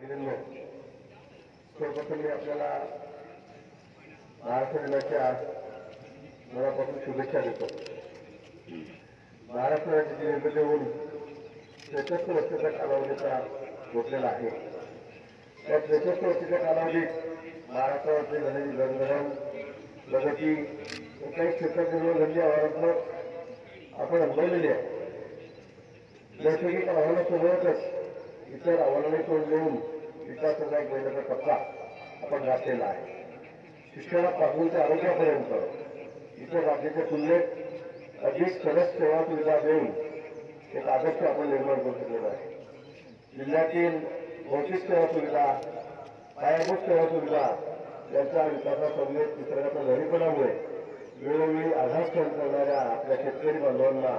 सर्वप्रथम मी आपल्याला महाराष्ट्र दिनाच्या मनापासून शुभेच्छा देतो। महाराष्ट्र राज्याची निर्मिती होऊन 63 वर्षाचा कालावधीचा पोचलेला आहे। त्या 63 वर्षाच्या कालावधीत महाराष्ट्रावरती झालेली जडणघडण प्रगती काही क्षेत्रातील घडली आव्हानात्मक आपण अनुभवलेली आहे। नैसर्गिक आव्हानासोबतच इतर आव्हानांना तोंड देऊन विकासाचा एक वेगळा टप्पा आपण गाठलेला आहे। शिक्षणापासून ते आरोग्यापर्यंत इतर राज्याच्या तुलनेत अधिक सरस सेवा सुविधा देऊन एक आदर्श आपण निर्माण करू शकलेलो आहे। जिल्ह्यातील भौतिक सेवा सुविधा पायाभूत सेवा सुविधा यांच्या विकासासमवेत निसर्गाच्या लहरीपणामुळे वेळोवेळी आघात सहन करणाऱ्या आपल्या शेतकरी बांधवांना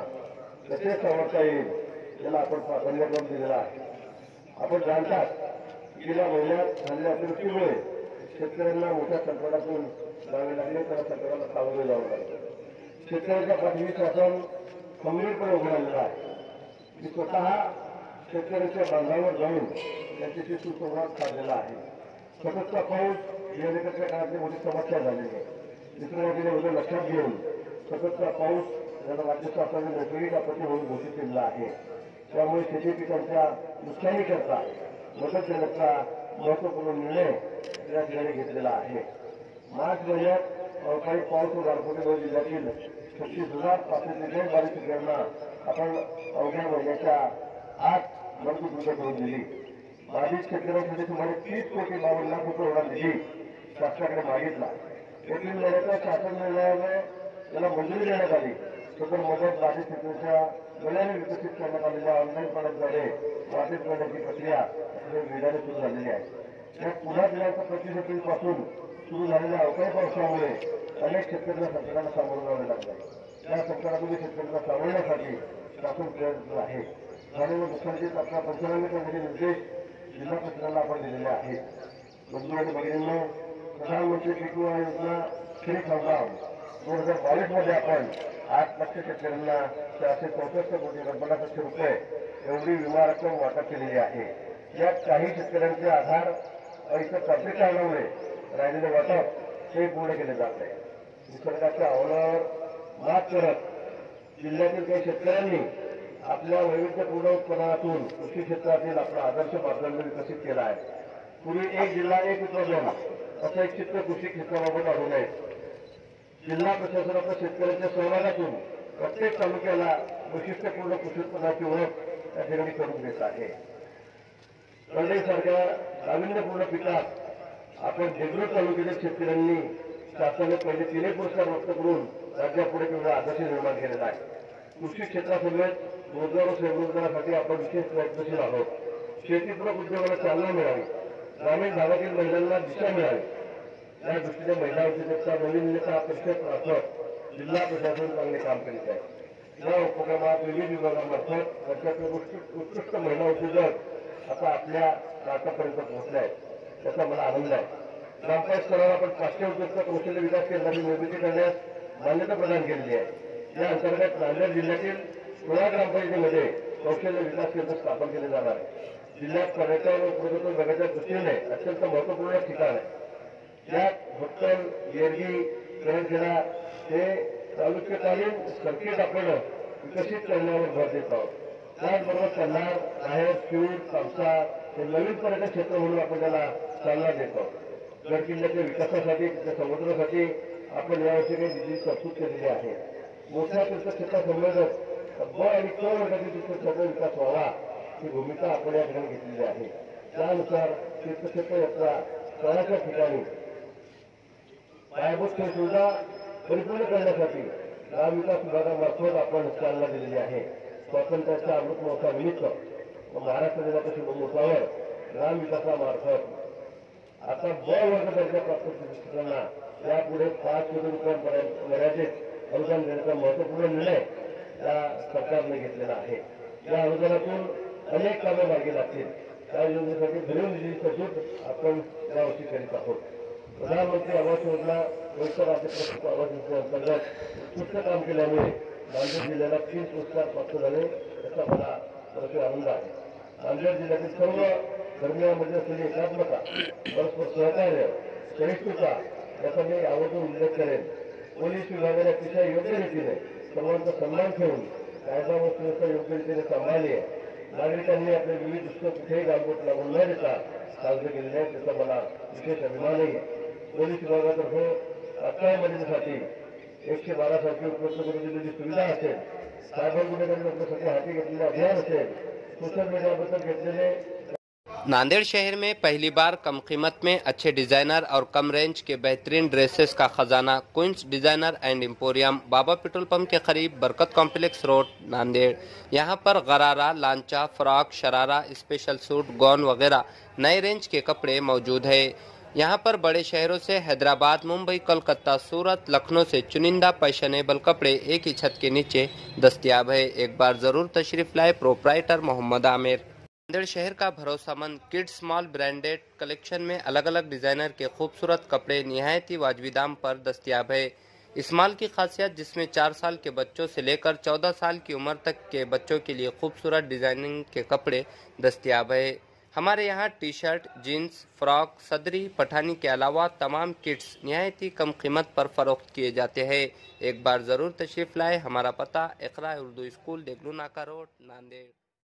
कसे सावरता येईल याला आपण प्राधान्यक्रम दिलेला आहे। आपण जाणतात गेल्या महिन्यात झालेल्या अतिवृष्टीमुळे शेतकऱ्यांना मोठ्या संकटातून जावे लागले, त्या संकटाला सामोरे जावं लागलं। शेतकऱ्यांच्या पाठीशी शासन खंबीरपणे उभं राहिलेलं आहे। मी स्वतः शेतकऱ्यांच्या बांधावर जाऊन त्यांच्याशी सुसंवाद साधलेला आहे। सततचा पाऊस या अलीकडच्या काळातली मोठी समस्या झालेली आहे। निसर्गातील एवढं लक्षात घेऊन सततचा पाऊस याला राज्य शासनाने नैसर्गिक आपत्ती म्हणून घोषित केलेला आहे। त्यामुळे शेती पिकांच्या नुकसानीकरता मदत देण्याचा महत्त्वपूर्ण निर्णय या ठिकाणी घेतलेला आहे। मार्च महिन्यात अवकाळी पाऊस व गारपिटीमुळे जिल्ह्यातील 36,543 शेतकऱ्यांना आपण अवघ्या महिन्याच्या आत मजबूत मदत करून दिली। बाधित शेतकऱ्यांसाठी सुमारे 30,52 लाख रुपये एवढा निधी शासनाकडे मागितला। एप्रिल महिन्याच्या शासन निर्णयाने त्याला मंजुरी देण्यात आली। सदर मदत बाधित शेतकऱ्यांच्या नव्याने विकसित करण्यात आलेल्या ऑनलाईन प्रणालीद्वारे वाटप करण्याची प्रक्रिया वेगाने सुरू झालेली आहे। या पुन्हा दिनांक 25 एप्रिलपासून सुरू झालेल्या अवकाळी पावसामुळे अनेक शेतकऱ्यांना संकटाला सामोरं जावे लागले। या संकटातून शेतकऱ्यांना सावरण्यासाठी शासन प्रयत्न आहे। झालेल्या नुकसानीचे तात्काळ पंचनामे करण्याचे निर्देश जिल्हा प्रशासनाला आपण दिलेले आहेत। बंधू आणि भगिनींनो, प्रधानमंत्री पीक विमा योजना खरीप हंगाम 2022 मध्ये आपण 8 लाख शेतकऱ्यांना 464 कोटी 50 लक्ष रुपये एवढी विमा रक्कम वाटप केलेली आहे। यात काही शेतकऱ्यांचे आधार इतर तांत्रिक कारणामुळे राहिलेले वाटप हे पूर्ण केले जात आहे। निसर्गाच्या आव्हानावर मात करत जिल्ह्यातील काही शेतकऱ्यांनी आपल्या वैविध्यपूर्ण उत्पादनातून कृषी क्षेत्रातील आपला आदर्श मापदंड विकसित केला आहे। पूर्वी एक जिल्हा एक उत्पादन असं एक चित्र कृषी क्षेत्राबाबत आढळून आहे। जिल्हा प्रशासनाच्या शेतकऱ्यांच्या सहभागातून प्रत्येक तालुक्याला वैशिष्ट्यपूर्ण कृषी उत्पादनाची ओळख या ठिकाणी करून देत आहे। सारख्या नाविन्यपूर्ण पिकात आपण देगलूर तालुक्यातील शेतकऱ्यांनी शासनाने पहिले 3 पुरस्कार प्राप्त करून राज्यापुढे केवळ आदर्श निर्माण केलेला आहे। कृषी क्षेत्रासमवेत रोजगार व स्वयंरोजगारासाठी आपण विशेष प्रयत्नशील आहोत। शेतीपूरक उद्योगाला चालना मिळावी, ग्रामीण भागातील महिलांना दिशा मिळावी या दृष्टीने महिला उद्योजकता नवीनता परिषद राखत जिल्हा प्रशासन चांगले काम करीत आहे। या उपक्रमात विविध विभागांमार्फत राज्यातील उत्कृष्ट महिला उद्योजक आता आपल्या राष्ट्रापर्यंत पोहोचले आहेत, त्याचा मला आनंद आहे। ग्रामपंचायत स्तरावर आपण 500 उद्योजक कौशल्य विकास केंद्राची निर्मिती करण्यास मान्यता प्रदान केलेली आहे। या अंतर्गत नांदेड जिल्ह्यातील 16 ग्रामपंचायतीमध्ये कौशल्य विकास केंद्र स्थापन केले जाणार आहे। जिल्ह्यात पर्यटन व पर्यटन विभागाच्या दृष्टीने अत्यंत महत्त्वपूर्ण ठिकाण आहे। यात भक्कल, येरगी, करंजखेडा हे तालुक्यकालीन सर्किट आपण विकसित करण्यावर भर देत आहोत। त्याचबरोबर कन्हार, बाहेर, शिरूर, कामसा हे नवीन पर्यटन क्षेत्र म्हणून आपण त्याला चालना देत आहोत। गड किल्ल्याच्या विकासासाठी समुद्रासाठी आपण यावर्षी काही निधी तरतूद केलेली आहे। मोठ्या तीर्थक्षेत्रासंबंधात ब आणि क वर्गातील तीर्थक्षेत्र विकास व्हावा ही भूमिका आपण या ठिकाणी घेतलेली आहे। त्यानुसार तीर्थक्षेत्र यात्रा स्थळाच्या ठिकाणी पायाभूत सुविधा परिपूर्ण करण्यासाठी ग्रामविकास विभागामार्फत आपण चालना दिलेली आहे। स्वातंत्र्याच्या अमृत महोत्सवानिमित्त व महाराष्ट्र दिनाच्या शुभमुहूर्तावर ग्रामविकासामार्फत आता ब वर्ग दर्जा प्राप्त शेतकऱ्यांना यापुढे 5 कोटी रुपयांपर्यंत मर्यादित अनुदान देण्याचा महत्त्वपूर्ण निर्णय या सरकारने घेतलेला आहे। या अनुदानातून अनेक कामे मार्गी लागतील। त्या योजनेसाठी भरीव निधी तरतूद आपण यावर्षी करीत आहोत। प्रधानमंत्री आवास योजना वैश्विक राज्य प्रकल्प आवास योजनेअंतर्गत उत्कृष्ट काम केल्यामुळे नांदेड जिल्ह्याला 3 पुरस्कार प्राप्त झाले, याचा मला आनंद आहे। नांदेड जिल्ह्यातील सर्व धर्मियांमध्ये असलेली एकात्मता, परस्पर सहकार्य, सहिष्णुता याचा मी आवर्जून उल्लेख करेन. पोलीस विभागाने अतिशय योग्य रीतीने सर्वांचा सन्मान ठेवून कायदा व सुव्यवस्था योग्य रीतीने सांभाळली आहे. नागरिकांनी आपले विविध दुष्ट कुठेही गालबोट लागून न देता साजरे केलेले आहे, त्याचा मला विशेष अभिमानही आहे. पोलीस विभागातर्फे तात्काळ मदतीसाठी 112 सारखी उपलब्ध करून दिलेली सुविधा असेल, सायबर गुन्हेगारी रोखण्यासाठी हाती घेतलेले अभियान असेल, सोशल मीडियाबद्दल घेतलेले. नांदेड़ शहर में पहली बार कम कीमत में अच्छे डिजाइनर और कम रेंज के बेहतरीन ड्रेसेस का खजाना क्वींस डिजाइनर एंड एम्पोरियम, बाबा पेट्रोल पंप के करीब, बरकत कॉम्प्लेक्स रोड, नांदेड़। यहां पर गरारा, लांचा, फ्रॉक, शरारा, स्पेशल सूट, गौन वगैरह नए रेंज के कपड़े मौजूद है। यहां पर बड़े शहरों से हैदराबाद, मुंबई, कोलकाता, सूरत, लखनऊ से चुनिंदा फैशनेबल कपड़े एक ही छत के नीचे दस्तयाब है। एक बार जरूर तशरीफ लाए। प्रोप्राइटर मोहम्मद आमिर। नांदेड़ शहर का भरोसामंद किड्स मॉल ब्रांडेड कलेक्शन में अलग अलग डिजाइनर के खूबसूरत कपड़े निहायत ही वाजबी दाम पर दस्तयाब है। इस मॉल की खासियत जिसमें 4 साल के बच्चों से लेकर 14 साल की उम्र तक के बच्चों के लिए खूबसूरत डिजाइनिंग के कपड़े दस्तयाब है। हमारे यहाँ टी शर्ट, जीन्स, फ्रॉक, सदरी, पठानी के अलावा तमाम किट्स निहायत ही कम कीमत पर फरोख्त किए जाते हैं। एक बार जरूर तशरीफ लाए। हमारा पता इकरा उर्दू स्कूल, देगलू नाका रोड, नांदेड़।